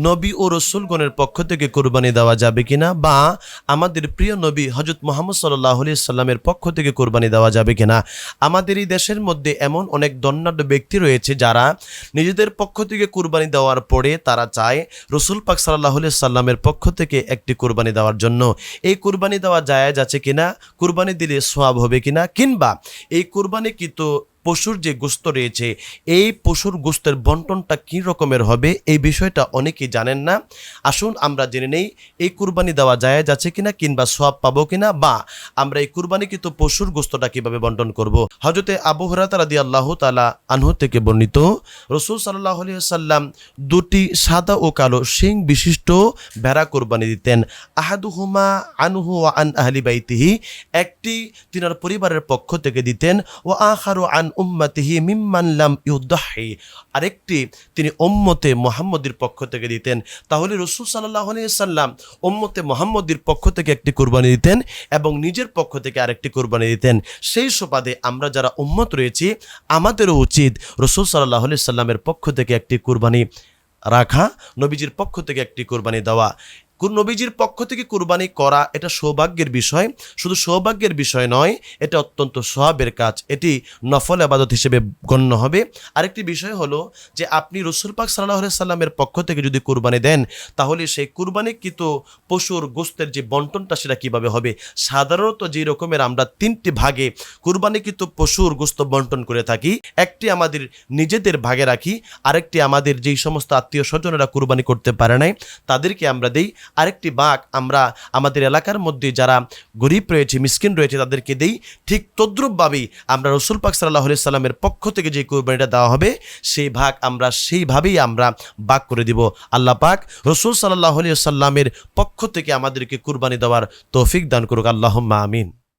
নবী ও রসুলগণের পক্ষ থেকে কোরবানি দেওয়া যাবে কিনা, বা আমাদের প্রিয় নবী হযরত মুহাম্মদ সাল্লাল্লাহু আলাইহি সাল্লামের পক্ষ থেকে কোরবানি দেওয়া যাবে কিনা। আমাদের এই দেশের মধ্যে এমন অনেক ধনাঢ্য ব্যক্তি রয়েছে যারা নিজেদের পক্ষ থেকে কোরবানি দেওয়ার পরে তারা চায় রসুল পাক সাল্লাল্লাহু আলাইহি সাল্লামের পক্ষ থেকে একটি কোরবানি দেওয়ার জন্য। এই কোরবানি দেওয়া জায়েজ আছে কিনা, কোরবানি দিলে সওয়াব হবে কিনা, কিংবা এই কোরবানিকৃত পশুর যে গোশত রয়েছে এই পশুর গোশতের বন্টনটা কী রকমের হবে, এই বিষয়টা অনেকেই জানেন না। আসুন আমরা জেনে নেই এই কুরবানি দেওয়া জায়েজ আছে কিনা, কিংবা সওয়াব পাবো কিনা, বা আমরা এই কুরবানিকৃত পশুর গোশতটা কিভাবে বন্টন করব। হযরতে আবু হুরায়রা রাদিয়াল্লাহু তাআলা আনহু থেকে বর্ণিত, রাসূল সাল্লাল্লাহু আলাইহি ওয়াসাল্লাম দুটি সাদা ও কালো শিং বিশিষ্ট ভেড়া কোরবানি দিতেন। আহাদুহুমা আনহু ওয়া আন আহলি বাইতিহি, একটি তিনার পরিবারের পক্ষ থেকে দিতেন, ও আখারু আন উম্মতিহি মিম্মান লাম ইউদাহি, আরেকটি তিনি উম্মতে মুহাম্মদের পক্ষ থেকে দিতেন। তাহলে রাসূল সাল্লাল্লাহু আলাইহি ওয়াসাল্লাম উম্মতে মুহাম্মদের পক্ষ থেকে একটি কুরবানি দিতেন এবং নিজের পক্ষ থেকে আরেকটি কুরবানি দিতেন। সেই সুবাদে আমরা যারা উম্মত রয়েছি আমাদেরও উচিত রাসূল সাল্লাল্লাহু আলাইহি ওয়াসাল্লামের পক্ষ থেকে একটি কুরবানি রাখা, নবীজির পক্ষ থেকে একটি কুরবানি দেওয়া। নবীজির পক্ষ থেকে কুরবানি করা এটা সৌভাগ্যের বিষয়, শুধু সৌভাগ্যের বিষয় নয়, এটা অত্যন্ত সওয়াবের কাজ, এটি নফল ইবাদত হিসেবে গণ্য হবে। আরেকটি বিষয় হলো যে আপনি রাসূল পাক সাল্লাল্লাহু আলাইহি সাল্লামের পক্ষ থেকে যদি কুরবানি দেন, তাহলে সেই কুরবানিকৃত পশুর গোশতের যে বন্টনটা সেটা কিভাবে হবে। সাধারণত যে রকমের আমরা তিনটি ভাগে কুরবানিকৃত পশুর গোশত বন্টন করে থাকি, একটি আমাদের নিজেদের ভাগে রাখি, আরেকটি আমাদের যেই সমস্ত আত্মীয় স্বজনেরা কুরবানি করতে পারে নাই তাদেরকে আমরা দেই, আরেকটি ভাগ আমরা আমাদের এলাকার মধ্যে যারা গরিব রয়েছে, মিসকিন রয়েছে তাদেরকে দেই। ঠিক তদ্রূপভাবেই আমরা রাসূল পাক সাল্লাল্লাহু আলাইহি সাল্লামের পক্ষ থেকে যে কুরবানিটা দেওয়া হবে সেই ভাগ আমরা সেইভাবেই আমরা ভাগ করে দিব। আল্লাহ পাক রাসূল সাল্লাল্লাহু আলাইহি সাল্লামের পক্ষ থেকে আমাদেরকে কুরবানি দেওয়ার তৌফিক দান করুক। আল্লাহুম্মা আমিন।